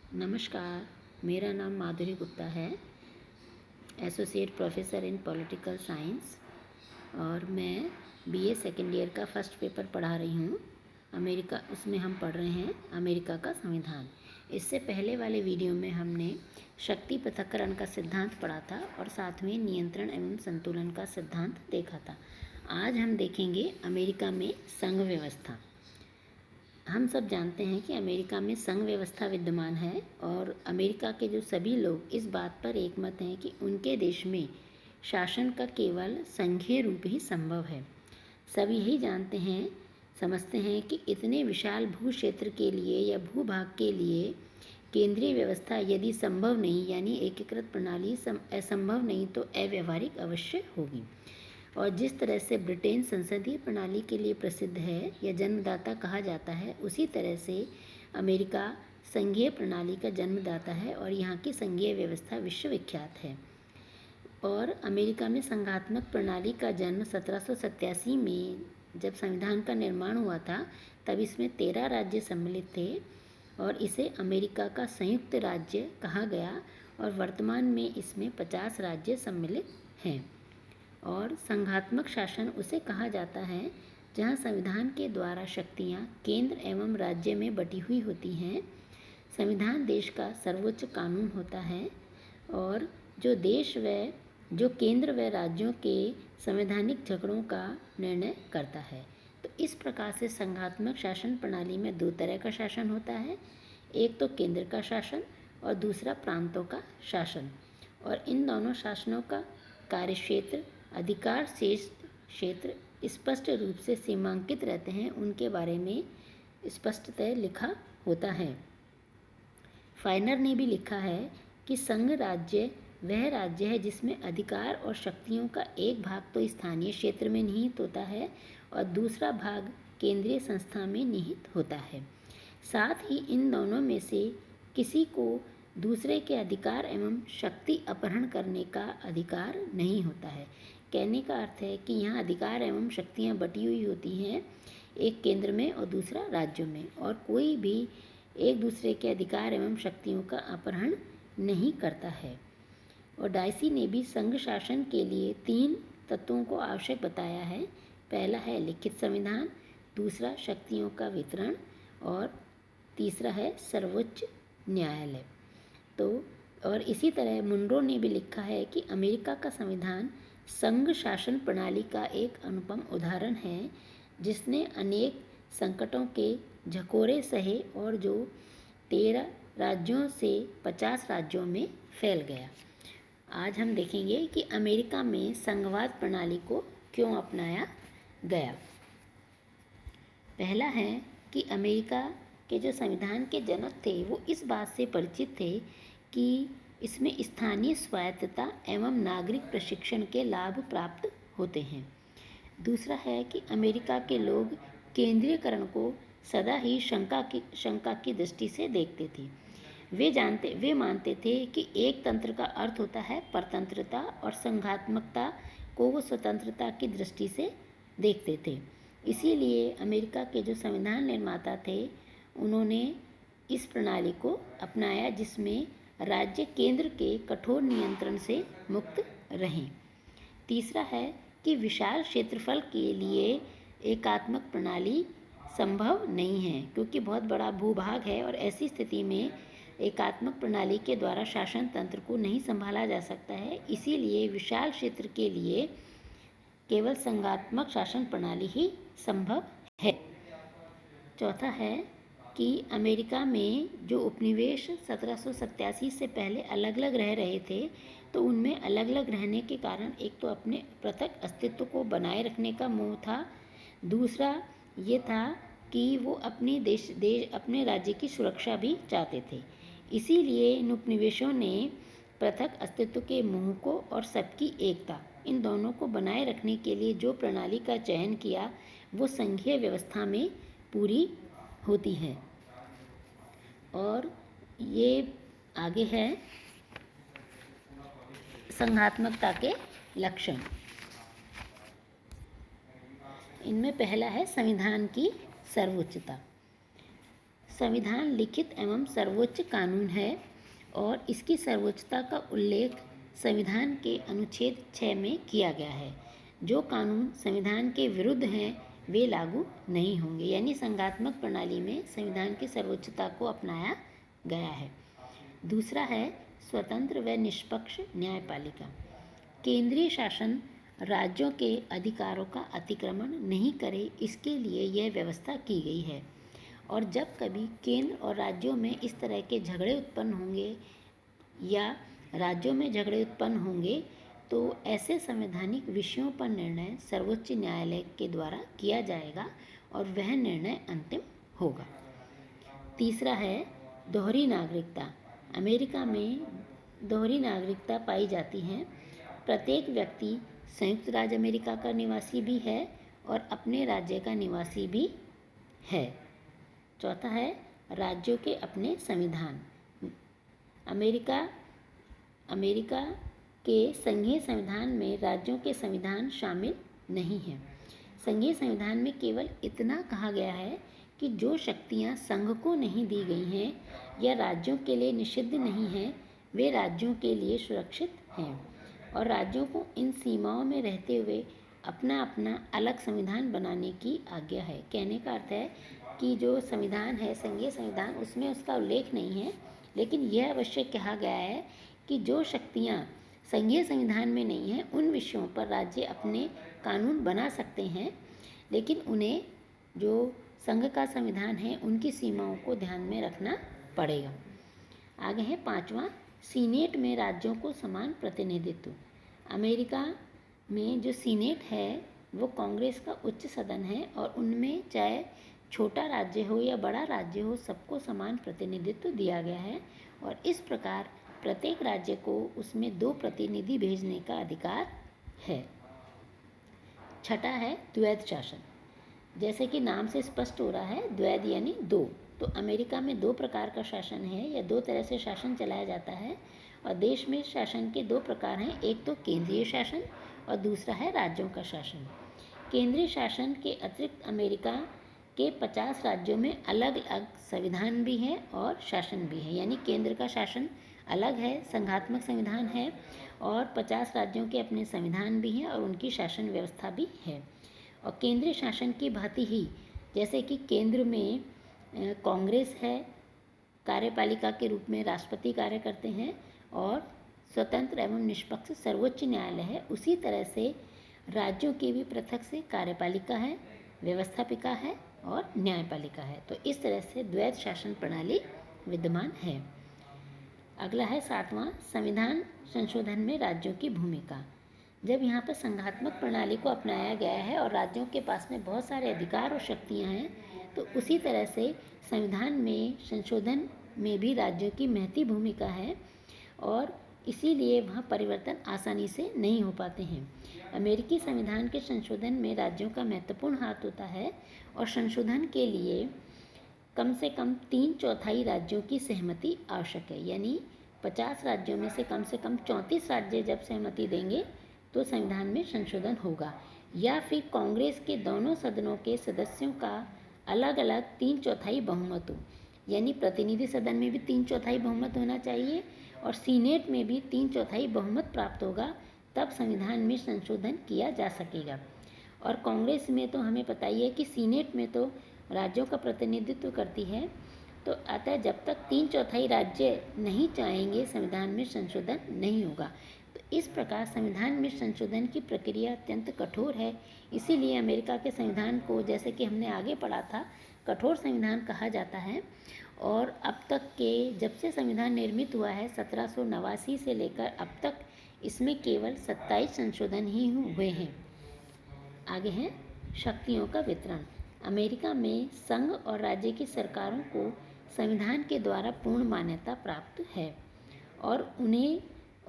नमस्कार, मेरा नाम माधुरी गुप्ता है, associate professor in political science और मैं बीए सेकेंड ईयर का फर्स्ट पेपर पढ़ा रही हूँ। उसमें हम पढ़ रहे हैं अमेरिका का संविधान। इससे पहले वाले वीडियो में हमने शक्ति पृथक्करण का सिद्धांत पढ़ा था और साथ में नियंत्रण एवं संतुलन का सिद्धांत देखा था। आज हम देखेंगे अमेरिका में संघ व्यवस्था। हम सब जानते हैं कि अमेरिका में संघ व्यवस्था विद्यमान है और अमेरिका के जो सभी लोग इस बात पर एकमत हैं कि उनके देश में शासन का केवल संघीय रूप ही संभव है। सब यही जानते हैं, समझते हैं कि इतने विशाल भू क्षेत्र के लिए या भूभाग के लिए केंद्रीय व्यवस्था यदि संभव नहीं यानी एकीकृत प्रणाली असंभव नहीं तो अव्यावहारिक अवश्य होगी। और जिस तरह से ब्रिटेन संसदीय प्रणाली के लिए प्रसिद्ध है या जन्मदाता कहा जाता है, उसी तरह से अमेरिका संघीय प्रणाली का जन्मदाता है और यहाँ की संघीय व्यवस्था विश्वविख्यात है। और अमेरिका में संघात्मक प्रणाली का जन्म 1787 में जब संविधान का निर्माण हुआ था, तब इसमें 13 राज्य सम्मिलित थे और इसे अमेरिका का संयुक्त राज्य कहा गया और वर्तमान में इसमें 50 राज्य सम्मिलित हैं। और संघात्मक शासन उसे कहा जाता है जहाँ संविधान के द्वारा शक्तियाँ केंद्र एवं राज्य में बटी हुई होती हैं। संविधान देश का सर्वोच्च कानून होता है और जो केंद्र व राज्यों के संवैधानिक झगड़ों का निर्णय करता है। तो इस प्रकार से संघात्मक शासन प्रणाली में दो तरह का शासन होता है, एक तो केंद्र का शासन और दूसरा प्रांतों का शासन। और इन दोनों शासनों का कार्यक्षेत्र, अधिकार शेष क्षेत्र स्पष्ट रूप से सीमांकित रहते हैं, उनके बारे में स्पष्टतः लिखा होता है। फाइनर ने भी लिखा है कि संघ राज्य वह राज्य है जिसमें अधिकार और शक्तियों का एक भाग तो स्थानीय क्षेत्र में निहित होता है और दूसरा भाग केंद्रीय संस्था में निहित होता है। साथ ही इन दोनों में से किसी को दूसरे के अधिकार एवं शक्ति अपहरण करने का अधिकार नहीं होता है। कहने का अर्थ है कि यहाँ अधिकार एवं शक्तियाँ बटी हुई होती हैं, एक केंद्र में और दूसरा राज्यों में, और कोई भी एक दूसरे के अधिकार एवं शक्तियों का अपहरण नहीं करता है। और डायसी ने भी संघ शासन के लिए 3 तत्वों को आवश्यक बताया है। पहला है लिखित संविधान, दूसरा शक्तियों का वितरण और तीसरा है सर्वोच्च न्यायालय। तो और इसी तरह मुनरो ने भी लिखा है कि अमेरिका का संविधान संघ शासन प्रणाली का एक अनुपम उदाहरण है, जिसने अनेक संकटों के झकोरे सहे और जो 13 राज्यों से 50 राज्यों में फैल गया। आज हम देखेंगे कि अमेरिका में संघवाद प्रणाली को क्यों अपनाया गया। पहला है कि अमेरिका के जो संविधान के जनक थे वो इस बात से परिचित थे कि इसमें स्थानीय स्वायत्तता एवं नागरिक प्रशिक्षण के लाभ प्राप्त होते हैं। दूसरा है कि अमेरिका के लोग केंद्रीयकरण को सदा ही शंका की दृष्टि से देखते थे। वे मानते थे कि एक तंत्र का अर्थ होता है परतंत्रता और संघात्मकता को वो स्वतंत्रता की दृष्टि से देखते थे। इसीलिए अमेरिका के जो संविधान निर्माता थे उन्होंने इस प्रणाली को अपनाया जिसमें राज्य केंद्र के कठोर नियंत्रण से मुक्त रहें। तीसरा है कि विशाल क्षेत्रफल के लिए एकात्मक प्रणाली संभव नहीं है, क्योंकि बहुत बड़ा भूभाग है और ऐसी स्थिति में एकात्मक प्रणाली के द्वारा शासन तंत्र को नहीं संभाला जा सकता है। इसीलिए विशाल क्षेत्र के लिए केवल संघात्मक शासन प्रणाली ही संभव है। चौथा है कि अमेरिका में जो उपनिवेश 1787 से पहले अलग अलग रह रहे थे, तो उनमें अलग अलग रहने के कारण एक तो अपने पृथक अस्तित्व को बनाए रखने का मोह था, दूसरा ये था कि वो अपने राज्य की सुरक्षा भी चाहते थे। इसीलिए इन उपनिवेशों ने पृथक अस्तित्व के मोह को और सबकी एकता, इन दोनों को बनाए रखने के लिए जो प्रणाली का चयन किया वो संघीय व्यवस्था में पूरी होती है। और ये आगे है संघात्मकता के लक्षण। इनमें पहला है संविधान की सर्वोच्चता। संविधान लिखित एवं सर्वोच्च कानून है और इसकी सर्वोच्चता का उल्लेख संविधान के अनुच्छेद 6 में किया गया है। जो कानून संविधान के विरुद्ध हैं वे लागू नहीं होंगे, यानी संघात्मक प्रणाली में संविधान की सर्वोच्चता को अपनाया गया है। दूसरा है स्वतंत्र व निष्पक्ष न्यायपालिका। केंद्रीय शासन राज्यों के अधिकारों का अतिक्रमण नहीं करे, इसके लिए यह व्यवस्था की गई है। और जब कभी केंद्र और राज्यों में इस तरह के झगड़े उत्पन्न होंगे या राज्यों में झगड़े उत्पन्न होंगे तो ऐसे संवैधानिक विषयों पर निर्णय सर्वोच्च न्यायालय के द्वारा किया जाएगा और वह निर्णय अंतिम होगा। तीसरा है दोहरी नागरिकता। अमेरिका में दोहरी नागरिकता पाई जाती है। प्रत्येक व्यक्ति संयुक्त राज्य अमेरिका का निवासी भी है और अपने राज्य का निवासी भी है। चौथा है राज्यों के अपने संविधान। अमेरिका के संघीय संविधान में राज्यों के संविधान शामिल नहीं हैं। संघीय संविधान में केवल इतना कहा गया है कि जो शक्तियां संघ को नहीं दी गई हैं या राज्यों के लिए निषिद्ध नहीं हैं, वे राज्यों के लिए सुरक्षित हैं और राज्यों को इन सीमाओं में रहते हुए अपना अपना अलग संविधान बनाने की आज्ञा है। कहने का अर्थ है कि जो संविधान है संघीय संविधान, उसमें उसका उल्लेख नहीं है, लेकिन यह अवश्य कहा गया है कि जो शक्तियाँ संघीय संविधान में नहीं हैं उन विषयों पर राज्य अपने कानून बना सकते हैं, लेकिन उन्हें जो संघ का संविधान है उनकी सीमाओं को ध्यान में रखना पड़ेगा। आगे है पांचवा, सीनेट में राज्यों को समान प्रतिनिधित्व। अमेरिका में जो सीनेट है वो कांग्रेस का उच्च सदन है और उनमें चाहे छोटा राज्य हो या बड़ा राज्य हो, सबको समान प्रतिनिधित्व दिया गया है और इस प्रकार प्रत्येक राज्य को उसमें 2 प्रतिनिधि भेजने का अधिकार है। छठा है द्वैध शासन। जैसे कि नाम से स्पष्ट हो रहा है, द्वैध यानी 2। तो अमेरिका में 2 प्रकार का शासन है या 2 तरह से शासन चलाया जाता है और देश में शासन के 2 प्रकार हैं। एक तो केंद्रीय शासन और दूसरा है राज्यों का शासन। केंद्रीय शासन के अतिरिक्त अमेरिका के 50 राज्यों में अलग अलग संविधान भी है और शासन भी है, यानी केंद्र का शासन अलग है, संघात्मक संविधान है और 50 राज्यों के अपने संविधान भी हैं और उनकी शासन व्यवस्था भी है। और केंद्रीय शासन की भांति ही जैसे कि केंद्र में कांग्रेस है, कार्यपालिका के रूप में राष्ट्रपति कार्य करते हैं और स्वतंत्र एवं निष्पक्ष सर्वोच्च न्यायालय है, उसी तरह से राज्यों की भी पृथक से कार्यपालिका है, व्यवस्थापिका है और न्यायपालिका है। तो इस तरह से द्वैध शासन प्रणाली विद्यमान है। अगला है 7वां, संविधान संशोधन में राज्यों की भूमिका। जब यहाँ पर संघात्मक प्रणाली को अपनाया गया है और राज्यों के पास में बहुत सारे अधिकार और शक्तियाँ हैं, तो उसी तरह से संविधान में संशोधन में भी राज्यों की महती भूमिका है और इसीलिए वहाँ परिवर्तन आसानी से नहीं हो पाते हैं। अमेरिकी संविधान के संशोधन में राज्यों का महत्वपूर्ण हाथ होता है और संशोधन के लिए कम से कम 3/4 राज्यों की सहमति आवश्यक है, यानी 50 राज्यों में से कम 34 राज्य जब सहमति देंगे तो संविधान में संशोधन होगा, या फिर कांग्रेस के दोनों सदनों के सदस्यों का अलग अलग 3/4 बहुमत हो, यानी प्रतिनिधि सदन में भी 3/4 बहुमत होना चाहिए और सीनेट में भी 3/4 बहुमत प्राप्त होगा, तब संविधान में संशोधन किया जा सकेगा। और कांग्रेस में तो हमें पता ही है कि सीनेट में तो राज्यों का प्रतिनिधित्व करती है, तो अतः जब तक 3/4 राज्य नहीं चाहेंगे संविधान में संशोधन नहीं होगा। तो इस प्रकार संविधान में संशोधन की प्रक्रिया अत्यंत कठोर है, इसीलिए अमेरिका के संविधान को, जैसे कि हमने आगे पढ़ा था, कठोर संविधान कहा जाता है। और अब तक के जब से संविधान निर्मित हुआ है 1789 से लेकर अब तक इसमें केवल 27 संशोधन ही हुए हैं। आगे है शक्तियों का वितरण। अमेरिका में संघ और राज्य की सरकारों को संविधान के द्वारा पूर्ण मान्यता प्राप्त है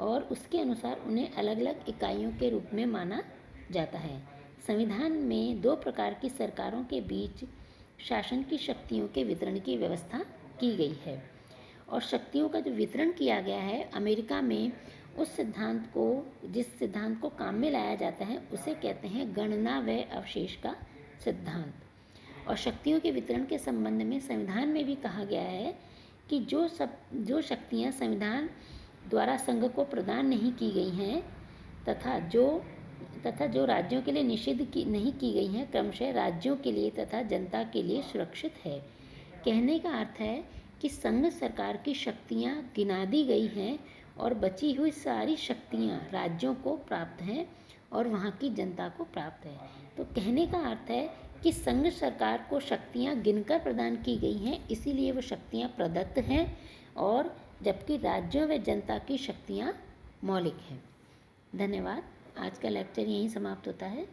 और उसके अनुसार उन्हें अलग अलग इकाइयों के रूप में माना जाता है। संविधान में 2 प्रकार की सरकारों के बीच शासन की शक्तियों के वितरण की व्यवस्था की गई है और शक्तियों का जो वितरण किया गया है अमेरिका में, जिस सिद्धांत को काम में लाया जाता है उसे कहते हैं गणना व अवशेष का सिद्धांत। और शक्तियों के वितरण के संबंध में संविधान में भी कहा गया है कि जो शक्तियाँ संविधान द्वारा संघ को प्रदान नहीं की गई हैं तथा जो राज्यों के लिए नहीं की गई हैं, क्रमशः राज्यों के लिए तथा जनता के लिए सुरक्षित है। कहने का अर्थ है कि संघ सरकार की शक्तियाँ गिना दी गई हैं और बची हुई सारी शक्तियाँ राज्यों को प्राप्त हैं और वहाँ की जनता को प्राप्त है। तो कहने का अर्थ है कि संघ सरकार को शक्तियाँ गिनकर प्रदान की गई हैं, इसीलिए वो शक्तियाँ प्रदत्त हैं, और जबकि राज्यों व जनता की शक्तियाँ मौलिक हैं। धन्यवाद। आज का लेक्चर यहीं समाप्त होता है।